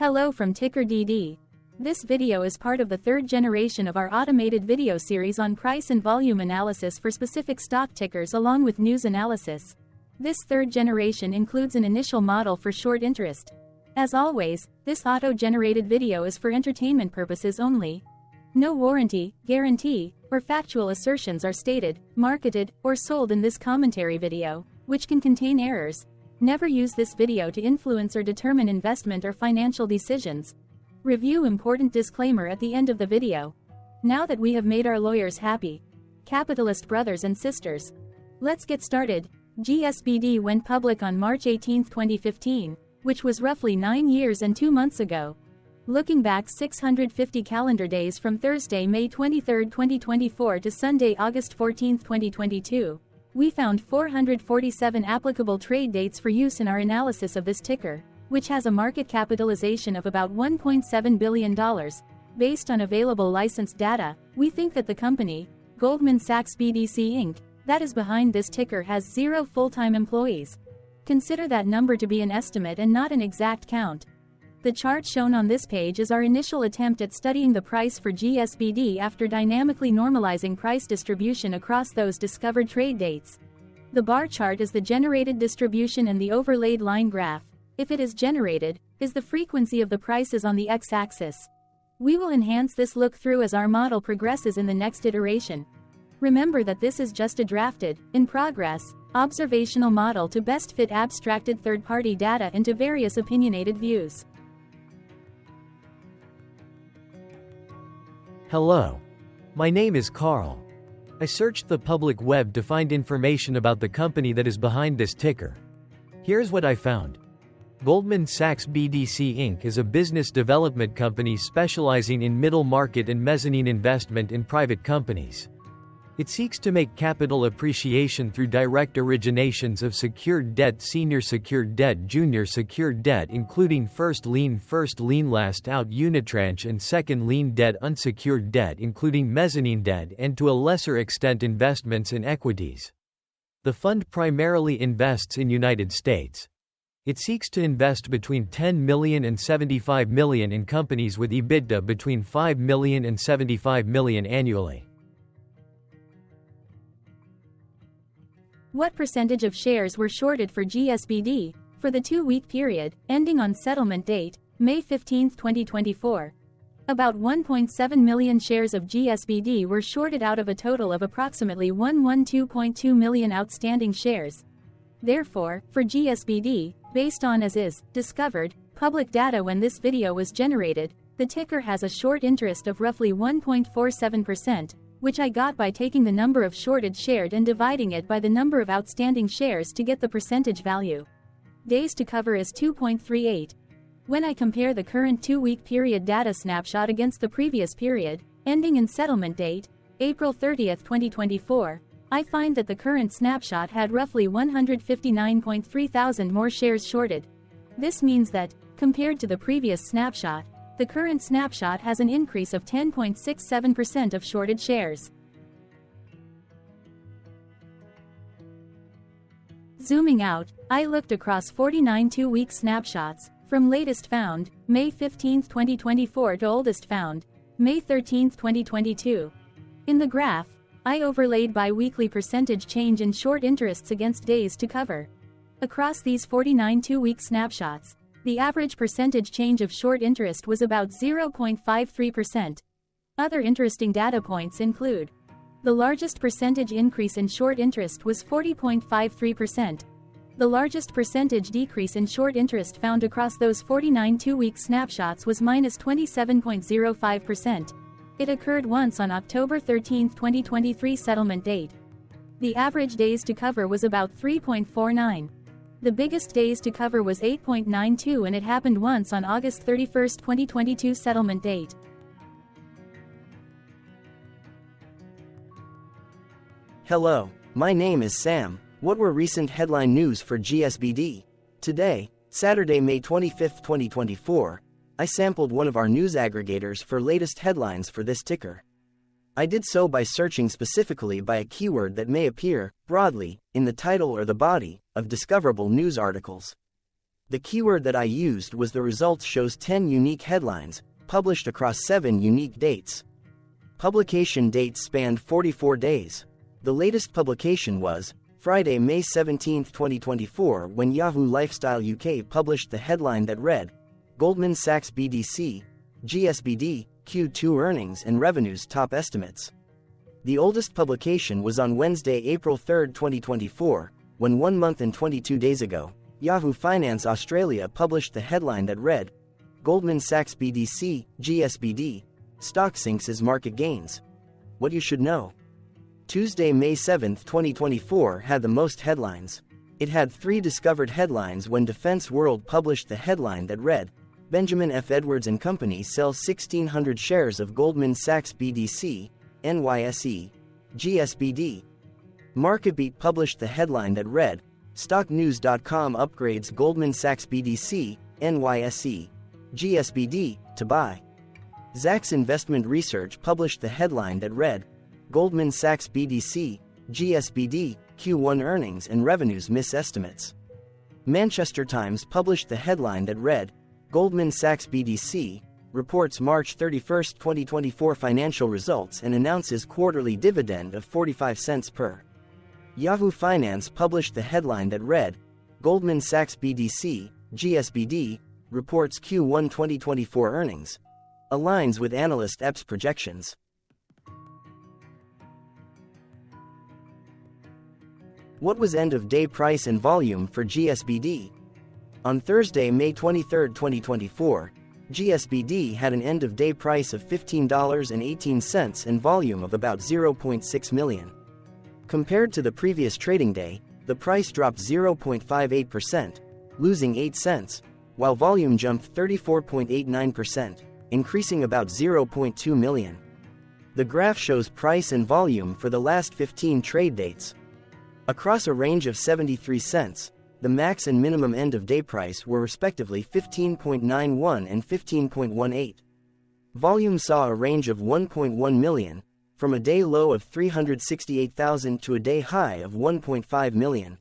Hello from TickerDD. This video is part of the third generation of our automated video series on price and volume analysis for specific stock tickers along with news analysis. This third generation includes an initial model for short interest. As always, this auto-generated video is for entertainment purposes only. No warranty, guarantee, or factual assertions are stated, marketed, or sold in this commentary video, which can contain errors. Never use this video to influence or determine investment or financial decisions. Review important disclaimer at the end of the video. Now that we have made our lawyers happy, capitalist brothers and sisters, let's get started. GSBD went public on March 18, 2015, which was roughly 9 years and 2 months ago. Looking back 650 calendar days from Thursday, May 23, 2024 to Sunday, August 14, 2022, we found 447 applicable trade dates for use in our analysis of this ticker, which has a market capitalization of about $1.7 billion. Based on available licensed data, we think that the company, Goldman Sachs BDC Inc., that is behind this ticker has 0 full-time employees. Consider that number to be an estimate and not an exact count. The chart shown on this page is our initial attempt at studying the price for GSBD after dynamically normalizing price distribution across those discovered trade dates. The bar chart is the generated distribution and the overlaid line graph, if it is generated, is the frequency of the prices on the x-axis. We will enhance this look-through as our model progresses in the next iteration. Remember that this is just a drafted, in progress, observational model to best fit abstracted third-party data into various opinionated views. Hello. My name is Carl. I searched the public web to find information about the company that is behind this ticker. Here's what I found. Goldman Sachs BDC Inc. is a business development company specializing in middle market and mezzanine investment in private companies. It seeks to make capital appreciation through direct originations of secured debt, senior secured debt, junior secured debt including first lien, last out unitranche and second lien debt, unsecured debt including mezzanine debt, and to a lesser extent investments in equities. The fund primarily invests in United States. It seeks to invest between 10 million and 75 million in companies with EBITDA between 5 million and 75 million annually. What percentage of shares were shorted for GSBD for the 2-week period, ending on settlement date, May 15, 2024? About 1.7 million shares of GSBD were shorted out of a total of approximately 112.2 million outstanding shares. Therefore, for GSBD, based on as is, discovered, public data when this video was generated, the ticker has a short interest of roughly 1.47%, which I got by taking the number of shorted shared and dividing it by the number of outstanding shares to get the percentage value. Days to cover is 2.38. When I compare the current 2-week period data snapshot against the previous period, ending in settlement date, April 30, 2024, I find that the current snapshot had roughly 159.3 thousand more shares shorted. This means that, compared to the previous snapshot, the current snapshot has an increase of 10.67% of shorted shares. Zooming out, I looked across 49 2-week snapshots, from latest found, May 15, 2024 to oldest found, May 13, 2022. In the graph, I overlaid bi-weekly percentage change in short interests against days to cover. Across these 49 2-week snapshots, the average percentage change of short interest was about 0.53%. Other interesting data points include: the largest percentage increase in short interest was 40.53%. The largest percentage decrease in short interest found across those 49 2-week snapshots was -27.05%. It occurred once on October 13, 2023 settlement date. The average days to cover was about 3.49. The biggest days to cover was 8.92 and it happened once on August 31, 2022 settlement date. Hello, my name is Sam. What were recent headline news for GSBD? Today, Saturday, May 25, 2024, I sampled one of our news aggregators for latest headlines for this ticker. I did so by searching specifically by a keyword that may appear, broadly, in the title or the body, of discoverable news articles. The keyword that I used was the results shows 10 unique headlines, published across 7 unique dates. Publication dates spanned 44 days. The latest publication was Friday, May 17, 2024, when Yahoo Lifestyle UK published the headline that read, Goldman Sachs BDC, GSBD, Q2 earnings and revenues top estimates. The oldest publication was on Wednesday, April 3, 2024, when 1 month and 22 days ago, Yahoo Finance Australia published the headline that read, Goldman Sachs BDC, GSBD, stock sinks as market gains. What you should know. Tuesday, May 7, 2024 had the most headlines. It had 3 discovered headlines when Defense World published the headline that read, Benjamin F. Edwards & Company sells 1,600 shares of Goldman Sachs BDC, NYSE, GSBD. MarketBeat published the headline that read, StockNews.com upgrades Goldman Sachs BDC, NYSE, GSBD, to buy. Zacks Investment Research published the headline that read, Goldman Sachs BDC, GSBD, Q1 earnings and revenues miss estimates. Manchester Times published the headline that read, Goldman Sachs BDC, reports March 31, 2024 financial results and announces quarterly dividend of 45 cents per. Yahoo Finance published the headline that read, Goldman Sachs BDC, GSBD, reports Q1 2024 earnings. Aligns with analyst EPS projections. What was end-of-day price and volume for GSBD? On Thursday, May 23, 2024, GSBD had an end-of-day price of $15.18 and volume of about 0.6 million. Compared to the previous trading day, the price dropped 0.58%, losing 8 cents, while volume jumped 34.89%, increasing about 0.2 million. The graph shows price and volume for the last 15 trade dates. Across a range of 73 cents, the max and minimum end-of-day price were respectively 15.91 and 15.18. Volume saw a range of 1.1 million, from a day low of 368,000 to a day high of 1.5 million.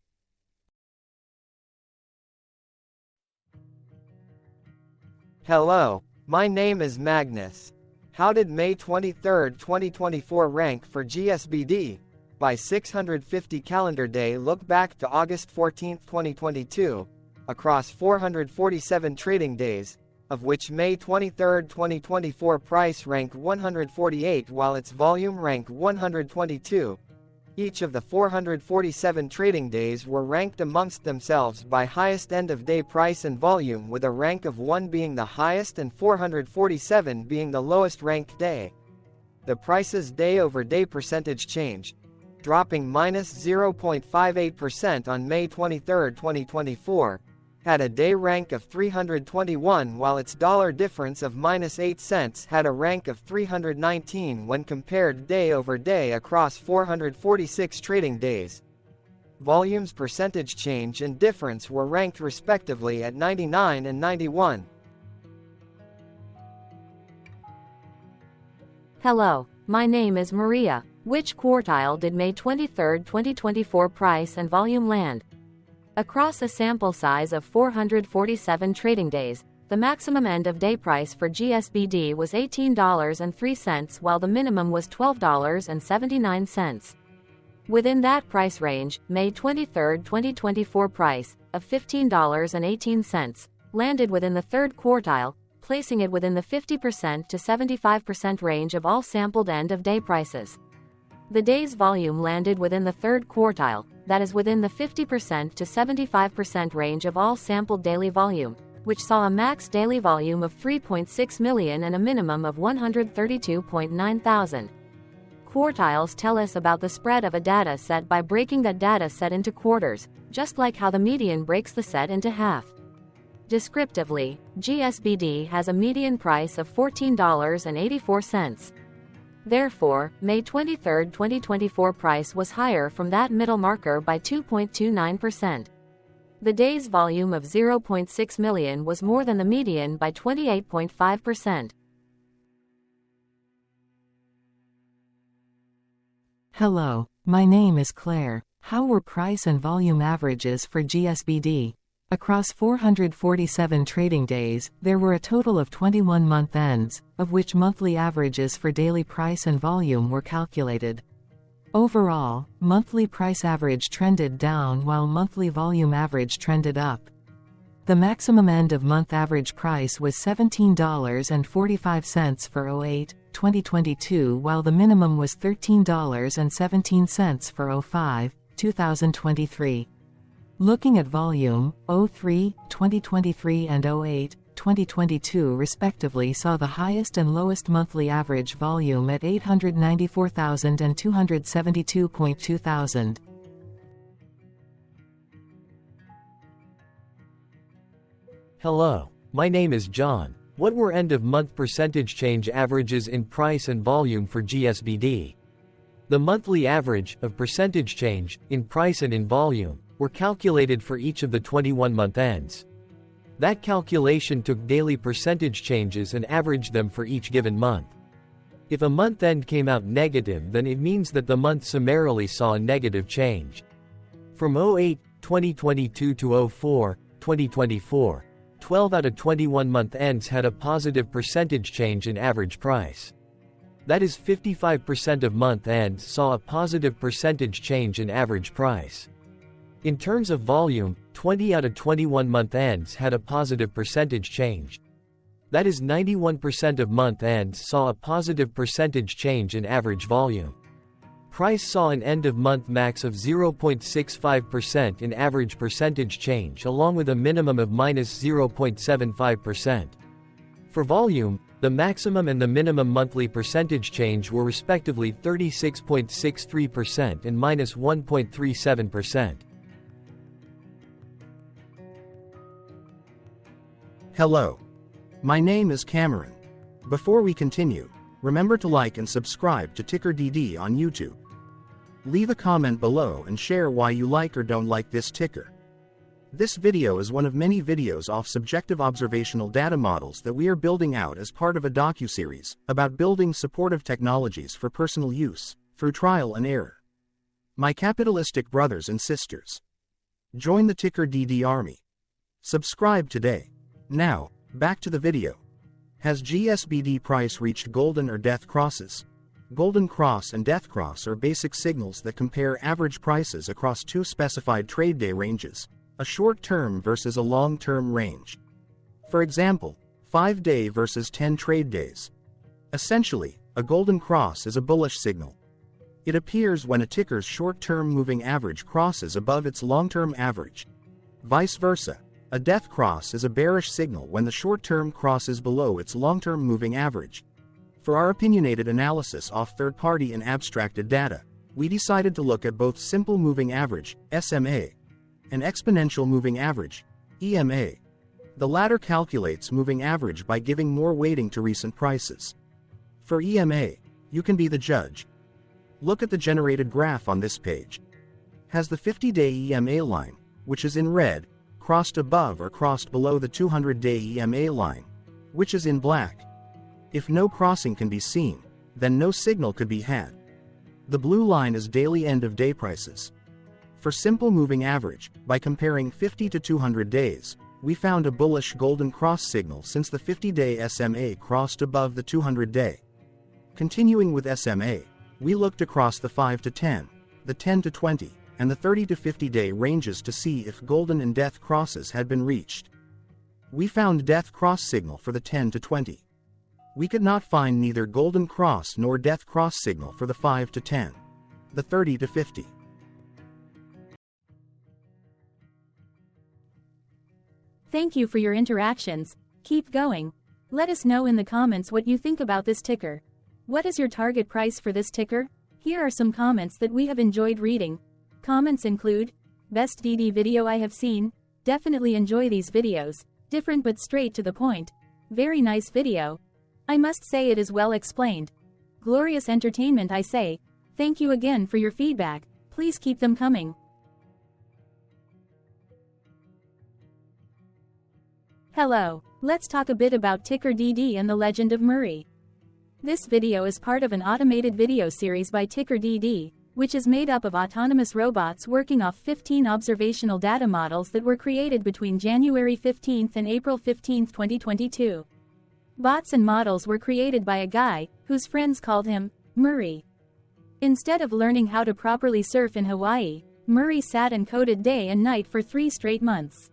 Hello, my name is Magnus. How did May 23, 2024 rank for GSBD? By 650 calendar day look back to August 14, 2022, across 447 trading days, of which May 23, 2024 price ranked 148 while its volume ranked 122. Each of the 447 trading days were ranked amongst themselves by highest end-of-day price and volume, with a rank of 1 being the highest and 447 being the lowest ranked day. The price's day-over-day percentage change, dropping minus 0.58% on May 23, 2024, had a day rank of 321 while its dollar difference of minus 8 cents had a rank of 319 when compared day over day across 446 trading days. Volume's percentage change and difference were ranked respectively at 99 and 91. Hello, my name is Maria. Which quartile did May 23, 2024 price and volume land? Across a sample size of 447 trading days, the maximum end-of-day price for GSBD was $18.03 while the minimum was $12.79. Within that price range, May 23, 2024 price, of $15.18, landed within the third quartile, placing it within the 50% to 75% range of all sampled end-of-day prices. The day's volume landed within the third quartile, that is within the 50% to 75% range of all sampled daily volume, which saw a max daily volume of 3.6 million and a minimum of 132.9 thousand. Quartiles tell us about the spread of a data set by breaking that data set into quarters, just like how the median breaks the set into half. Descriptively, GSBD has a median price of $14.84. Therefore, May 23, 2024 price was higher from that middle marker by 2.29%. The day's volume of 0.6 million was more than the median by 28.5%. Hello, my name is Claire. How were price and volume averages for GSBD? Across 447 trading days, there were a total of 21 month ends, of which monthly averages for daily price and volume were calculated. Overall, monthly price average trended down while monthly volume average trended up. The maximum end-of-month average price was $17.45 for 08-2022 while the minimum was $13.17 for 05-2023. Looking at volume, 03-2023 and 08-2022 respectively saw the highest and lowest monthly average volume at 894,000 and 272.2 thousand. Hello, my name is John. What were end-of-month percentage change averages in price and volume for GSBD? The monthly average of percentage change in price and in volume were calculated for each of the 21-month ends. That calculation took daily percentage changes and averaged them for each given month. If a month end came out negative, then it means that the month summarily saw a negative change. From 08-2022 to 04-2024, 12 out of 21 month ends had a positive percentage change in average price. That is 55% of month ends saw a positive percentage change in average price. In terms of volume, 20 out of 21 month ends had a positive percentage change. That is 91% of month ends saw a positive percentage change in average volume. Price saw an end-of-month max of 0.65% in average percentage change along with a minimum of minus 0.75%. For volume, the maximum and the minimum monthly percentage change were respectively 36.63% and minus 1.37%. Hello. My name is Cameron. Before we continue, remember to like and subscribe to TickerDD on YouTube. Leave a comment below and share why you like or don't like this ticker. This video is one of many videos off subjective observational data models that we are building out as part of a docuseries about building supportive technologies for personal use, through trial and error. My capitalistic brothers and sisters, join the TickerDD army. Subscribe today. Now, back to the video. Has GSBD price reached golden or death crosses? Golden cross and death cross are basic signals that compare average prices across two specified trade day ranges, a short-term versus a long-term range. For example, 5-day versus 10 trade days. Essentially, a golden cross is a bullish signal. It appears when a ticker's short-term moving average crosses above its long-term average. Vice versa, a death cross is a bearish signal when the short-term crosses below its long-term moving average. For our opinionated analysis off third-party and abstracted data, we decided to look at both simple moving average, SMA, and exponential moving average, EMA. The latter calculates moving average by giving more weighting to recent prices. For EMA, you can be the judge. Look at the generated graph on this page. Has the 50-day EMA line, which is in red, crossed above or crossed below the 200-day EMA line, which is in black? If no crossing can be seen, then no signal could be had. The blue line is daily end-of-day prices. For simple moving average, by comparing 50 to 200 days, we found a bullish golden cross signal since the 50-day SMA crossed above the 200-day. Continuing with SMA, we looked across the 5 to 10, the 10 to 20, and the 30 to 50-day ranges to see if golden and death crosses had been reached. We found death cross signal for the 10 to 20. We could not find neither golden cross nor death cross signal for the 5 to 10, the 30 to 50. Thank you for your interactions. Keep going. Let us know in the comments what you think about this ticker. What is your target price for this ticker? Here are some comments that we have enjoyed reading. Comments include, best DD video I have seen, definitely enjoy these videos, different but straight to the point. Very nice video. I must say it is well explained. Glorious entertainment I say. Thank you again for your feedback, please keep them coming. Hello, let's talk a bit about TickerDD and the Legend of Murray. This video is part of an automated video series by TickerDD, which is made up of autonomous robots working off 15 observational data models that were created between January 15 and April 15, 2022. Bots and models were created by a guy, whose friends called him Murray. Instead of learning how to properly surf in Hawaii, Murray sat and coded day and night for 3 straight months.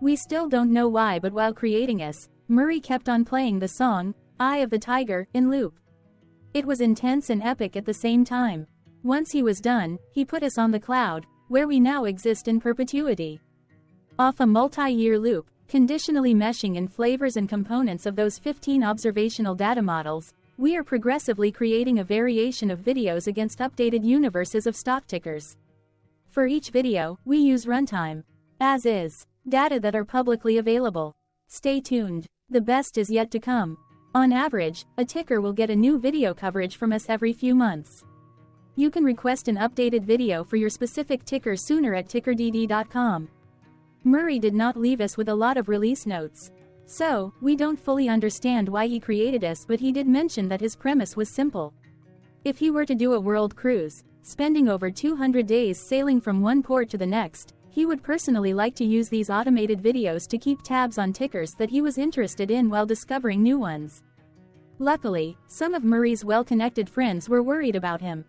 We still don't know why, but while creating us, Murray kept on playing the song, Eye of the Tiger, in loop. It was intense and epic at the same time. Once he was done, he put us on the cloud, where we now exist in perpetuity. Off a multi-year loop, conditionally meshing in flavors and components of those 15 observational data models, we are progressively creating a variation of videos against updated universes of stock tickers. For each video, we use runtime, as is, data that are publicly available. Stay tuned. The best is yet to come. On average, a ticker will get a new video coverage from us every few months. You can request an updated video for your specific ticker sooner at TickerDD.com. Murray did not leave us with a lot of release notes. So, we don't fully understand why he created us, but he did mention that his premise was simple. If he were to do a world cruise, spending over 200 days sailing from one port to the next, he would personally like to use these automated videos to keep tabs on tickers that he was interested in while discovering new ones. Luckily, some of Murray's well-connected friends were worried about him.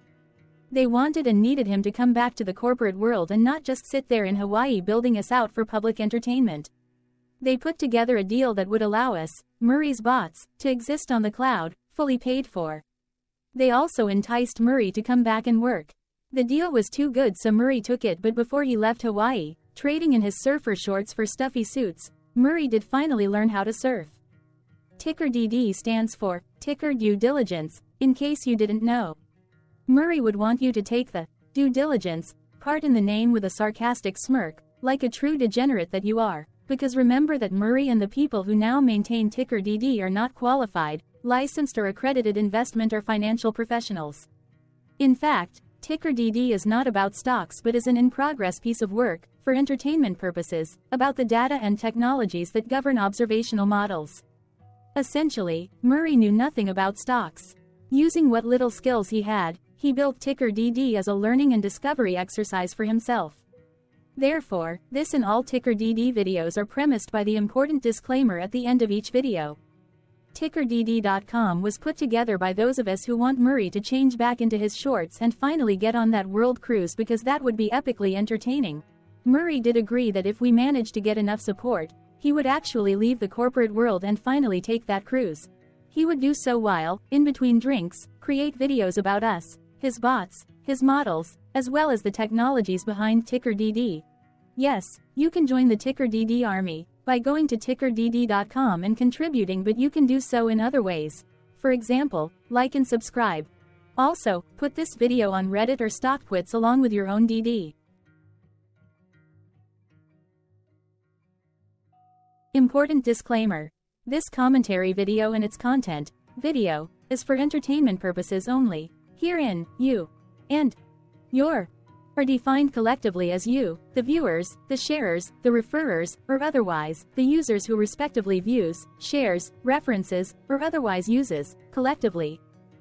They wanted and needed him to come back to the corporate world and not just sit there in Hawaii building us out for public entertainment. They put together a deal that would allow us, Murray's bots, to exist on the cloud, fully paid for. They also enticed Murray to come back and work. The deal was too good, so Murray took it, but before he left Hawaii, trading in his surfer shorts for stuffy suits, Murray did finally learn how to surf. TickerDD stands for Ticker Due Diligence, in case you didn't know. Murray would want you to take the due diligence part in the name with a sarcastic smirk, like a true degenerate that you are, because remember that Murray and the people who now maintain TickerDD are not qualified, licensed or accredited investment or financial professionals. In fact, TickerDD is not about stocks but is an in-progress piece of work, for entertainment purposes, about the data and technologies that govern observational models. Essentially, Murray knew nothing about stocks. Using what little skills he had, he built TickerDD as a learning and discovery exercise for himself. Therefore, this and all TickerDD videos are premised by the important disclaimer at the end of each video. TickerDD.com was put together by those of us who want Murray to change back into his shorts and finally get on that world cruise, because that would be epically entertaining. Murray did agree that if we managed to get enough support, he would actually leave the corporate world and finally take that cruise. He would do so while, in between drinks, create videos about us, his bots, his models, as well as the technologies behind TickerDD. Yes, you can join the TickerDD army by going to TickerDD.com and contributing, but you can do so in other ways. For example, like and subscribe. Also, put this video on Reddit or StockTwits along with your own DD. Important disclaimer. This commentary video and its content, video, is for entertainment purposes only. Herein, you and your are defined collectively as you, the viewers, the sharers, the referrers, or otherwise, the users who respectively views, shares, references, or otherwise uses, collectively,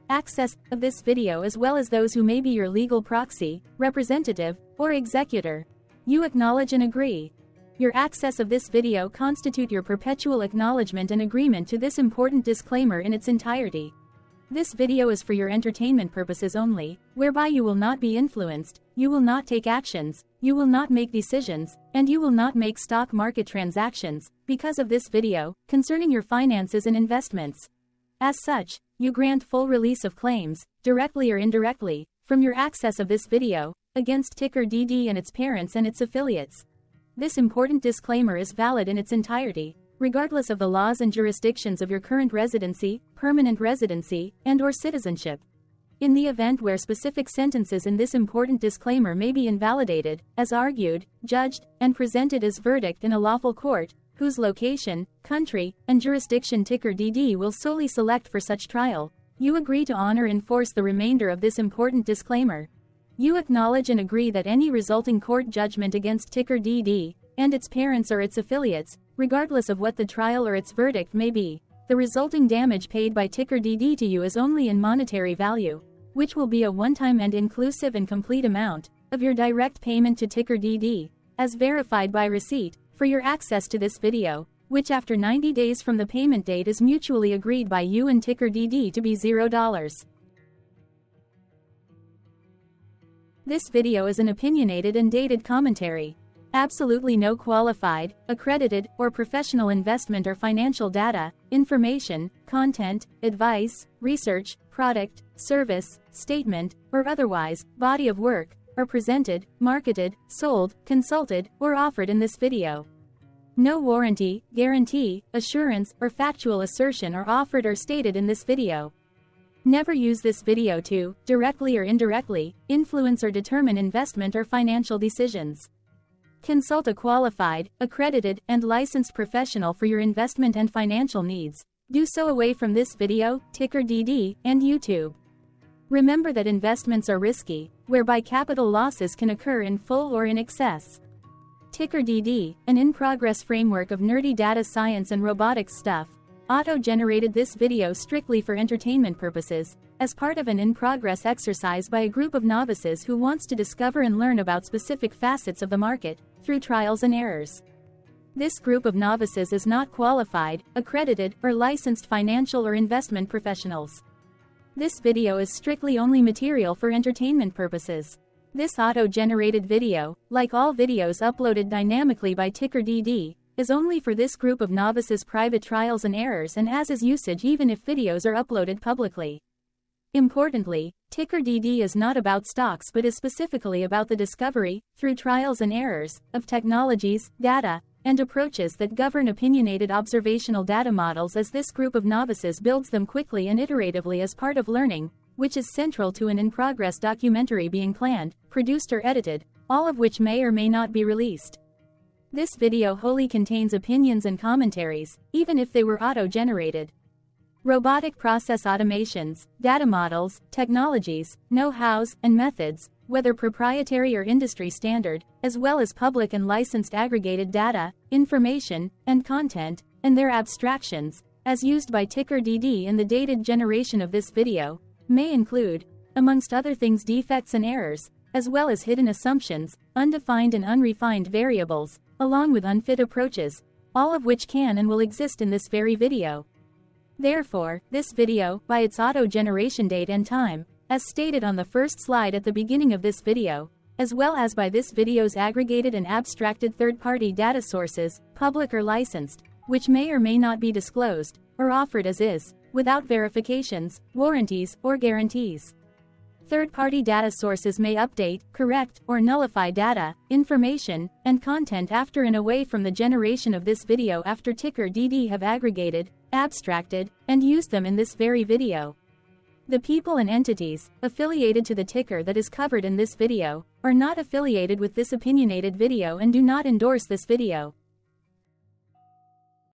access of this video, as well as those who may be your legal proxy, representative, or executor. You acknowledge and agree. Your access of this video constitute your perpetual acknowledgement and agreement to this important disclaimer in its entirety. This video is for your entertainment purposes only, whereby you will not be influenced, you will not take actions, you will not make decisions, and you will not make stock market transactions, because of this video, concerning your finances and investments. As such, you grant full release of claims, directly or indirectly, from your access of this video, against TickerDD and its parents and its affiliates. This important disclaimer is valid in its entirety, regardless of the laws and jurisdictions of your current residency, permanent residency, and/or citizenship. In the event where specific sentences in this important disclaimer may be invalidated, as argued, judged, and presented as verdict in a lawful court, whose location, country, and jurisdiction TickerDD will solely select for such trial, you agree to honor and enforce the remainder of this important disclaimer. You acknowledge and agree that any resulting court judgment against TickerDD and its parents or its affiliates, regardless of what the trial or its verdict may be, the resulting damage paid by TickerDD to you is only in monetary value. which will be a one-time and inclusive and complete amount of your direct payment to TickerDD, as verified by receipt, for your access to this video, which after 90 days from the payment date is mutually agreed by you and TickerDD to be $0. This video is an opinionated and dated commentary. Absolutely no qualified, accredited, or professional investment or financial data, information, content, advice, research, product, service, statement, or otherwise, body of work, are presented, marketed, sold, consulted, or offered in this video. No warranty, guarantee, assurance, or factual assertion are offered or stated in this video. Never use this video to, directly or indirectly, influence or determine investment or financial decisions. Consult a qualified, accredited, and licensed professional for your investment and financial needs. Do so away from this video, TickerDD, and YouTube. Remember that investments are risky, whereby capital losses can occur in full or in excess. TickerDD, an in-progress framework of nerdy data science and robotics stuff, auto-generated this video strictly for entertainment purposes, as part of an in-progress exercise by a group of novices who wants to discover and learn about specific facets of the market, through trials and errors. This group of novices is not qualified, accredited, or licensed financial or investment professionals. This video is strictly only material for entertainment purposes. This auto-generated video, like all videos uploaded dynamically by TickerDD, is only for this group of novices' private trials and errors and as is usage even if videos are uploaded publicly. Importantly, TickerDD is not about stocks but is specifically about the discovery, through trials and errors, of technologies, data, and approaches that govern opinionated observational data models as this group of novices builds them quickly and iteratively as part of learning, which is central to an in-progress documentary being planned, produced or edited, all of which may or may not be released. This video wholly contains opinions and commentaries, even if they were auto-generated. Robotic process automations, data models, technologies, know-hows, and methods, whether proprietary or industry standard, as well as public and licensed aggregated data, information, and content, and their abstractions, as used by TickerDD in the dated generation of this video, may include, amongst other things, defects and errors, as well as hidden assumptions, undefined and unrefined variables, along with unfit approaches, all of which can and will exist in this very video. Therefore, this video, by its auto-generation date and time, as stated on the first slide at the beginning of this video, as well as by this video's aggregated and abstracted third-party data sources, public or licensed, which may or may not be disclosed, or offered as is, without verifications, warranties, or guarantees. Third-party data sources may update, correct, or nullify data, information, and content after and away from the generation of this video after TickerDD have aggregated, abstracted, and used them in this very video. The people and entities, affiliated to the ticker that is covered in this video, are not affiliated with this opinionated video and do not endorse this video.